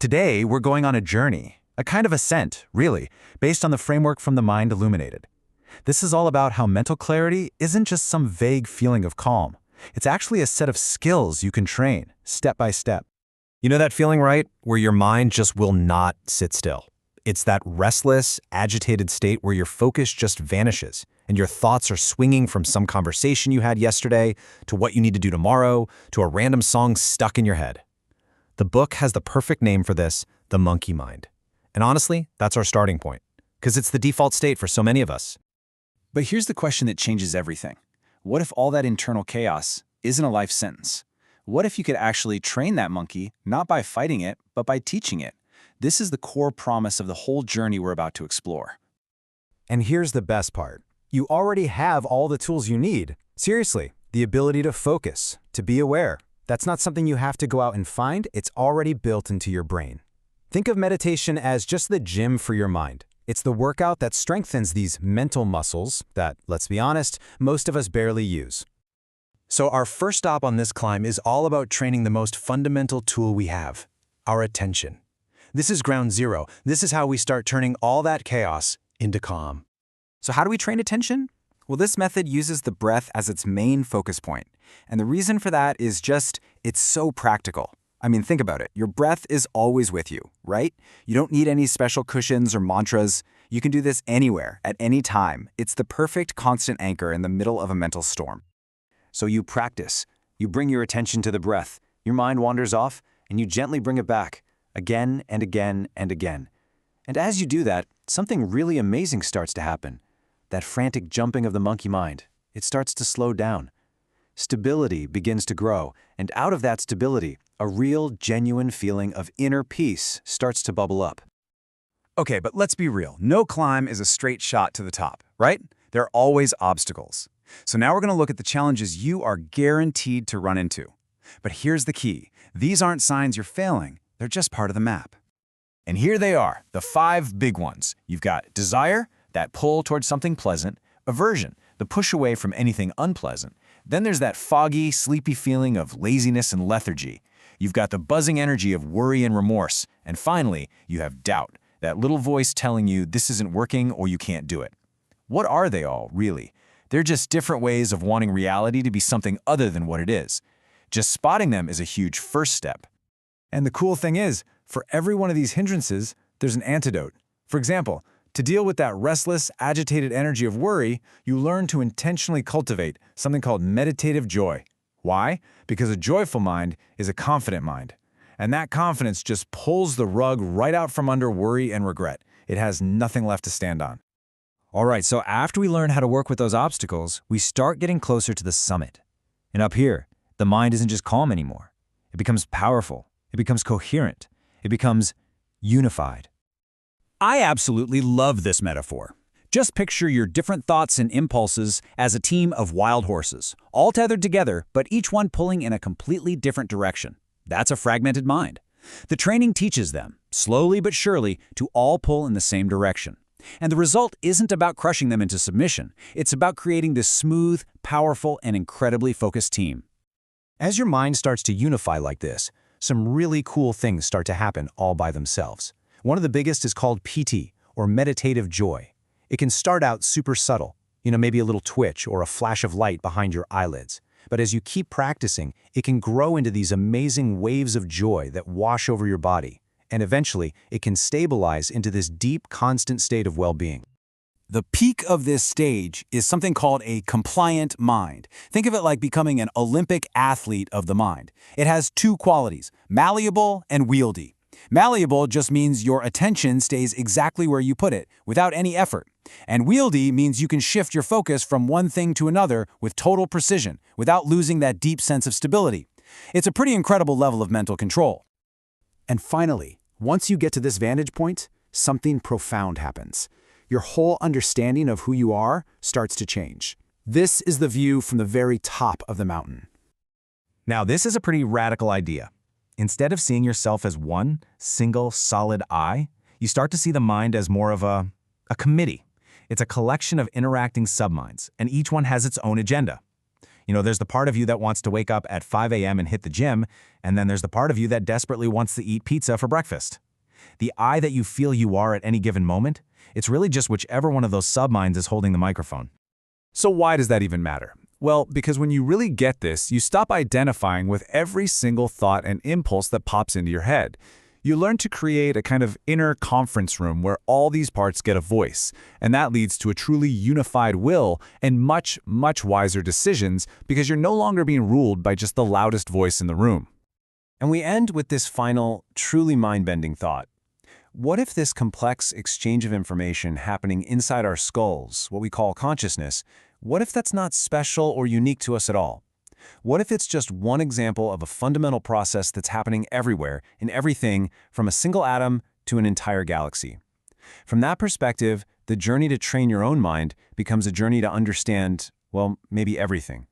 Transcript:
Today, we're going on a journey, a kind of ascent, really, based on the framework from the Mind Illuminated. This is all about how mental clarity isn't just some vague feeling of calm. It's actually a set of skills you can train, step by step. You know that feeling, right? Where your mind just will not sit still. It's that restless, agitated state where your focus just vanishes and your thoughts are swinging from some conversation you had yesterday to what you need to do tomorrow to a random song stuck in your head. The book has the perfect name for this, the monkey mind. And honestly, that's our starting point, because it's the default state for so many of us. But here's the question that changes everything. What if all that internal chaos isn't a life sentence? What if you could actually train that monkey, not by fighting it, but by teaching it? This is the core promise of the whole journey we're about to explore. And here's the best part. You already have all the tools you need. Seriously, the ability to focus, to be aware. That's not something you have to go out and find. It's already built into your brain. Think of meditation as just the gym for your mind. It's the workout that strengthens these mental muscles that, let's be honest, most of us barely use. So our first stop on this climb is all about training the most fundamental tool we have, our attention. This is ground zero. This is how we start turning all that chaos into calm. So how do we train attention? Well, this method uses the breath as its main focus point. And the reason for that is just, it's so practical. I mean, think about it. Your breath is always with you, right? You don't need any special cushions or mantras. You can do this anywhere, at any time. It's the perfect constant anchor in the middle of a mental storm. So you practice. You bring your attention to the breath. Your mind wanders off, and you gently bring it back, again and again and again. And as you do that, something really amazing starts to happen. That frantic jumping of the monkey mind, it starts to slow down. Stability begins to grow, and out of that stability, a real, genuine feeling of inner peace starts to bubble up. Okay, but let's be real. No climb is a straight shot to the top, right? There are always obstacles. So now we're going to look at the challenges you are guaranteed to run into. But here's the key. These aren't signs you're failing. They're just part of the map. And here they are, the 5 big ones. You've got desire, that pull towards something pleasant, aversion, the push away from anything unpleasant. Then there's that foggy, sleepy feeling of laziness and lethargy. You've got the buzzing energy of worry and remorse. And finally, you have doubt, that little voice telling you this isn't working or you can't do it. What are they all, really? They're just different ways of wanting reality to be something other than what it is. Just spotting them is a huge first step. And the cool thing is, for every one of these hindrances, there's an antidote. For example, to deal with that restless, agitated energy of worry, you learn to intentionally cultivate something called meditative joy. Why? Because a joyful mind is a confident mind. And that confidence just pulls the rug right out from under worry and regret. It has nothing left to stand on. All right, so after we learn how to work with those obstacles, we start getting closer to the summit. And up here, the mind isn't just calm anymore. It becomes powerful. It becomes coherent. It becomes unified. I absolutely love this metaphor. Just picture your different thoughts and impulses as a team of wild horses, all tethered together, but each one pulling in a completely different direction. That's a fragmented mind. The training teaches them, slowly but surely, to all pull in the same direction. And the result isn't about crushing them into submission. It's about creating this smooth, powerful, and incredibly focused team. As your mind starts to unify like this, some really cool things start to happen all by themselves. One of the biggest is called PT, or meditative joy. It can start out super subtle, maybe a little twitch or a flash of light behind your eyelids. But as you keep practicing, it can grow into these amazing waves of joy that wash over your body. And eventually, it can stabilize into this deep, constant state of well-being. The peak of this stage is something called a compliant mind. Think of it like becoming an Olympic athlete of the mind. It has 2 qualities, malleable and wieldy. Malleable just means your attention stays exactly where you put it, without any effort. And wieldy means you can shift your focus from one thing to another with total precision, without losing that deep sense of stability. It's a pretty incredible level of mental control. And finally, once you get to this vantage point, something profound happens. Your whole understanding of who you are starts to change. This is the view from the very top of the mountain. Now, this is a pretty radical idea. Instead of seeing yourself as one single solid I, you start to see the mind as more of a committee. It's a collection of interacting subminds, and each one has its own agenda. There's the part of you that wants to wake up at 5 a.m. and hit the gym, and then there's the part of you that desperately wants to eat pizza for breakfast. The I that you feel you are at any given moment, it's really just whichever one of those subminds is holding the microphone. So why does that even matter? Well, because when you really get this, you stop identifying with every single thought and impulse that pops into your head. You learn to create a kind of inner conference room where all these parts get a voice, and that leads to a truly unified will and much, much wiser decisions because you're no longer being ruled by just the loudest voice in the room. And we end with this final, truly mind-bending thought. What if this complex exchange of information happening inside our skulls, what we call consciousness, what if that's not special or unique to us at all? What if it's just one example of a fundamental process that's happening everywhere, in everything, from a single atom to an entire galaxy? From that perspective, the journey to train your own mind becomes a journey to understand, well, maybe everything.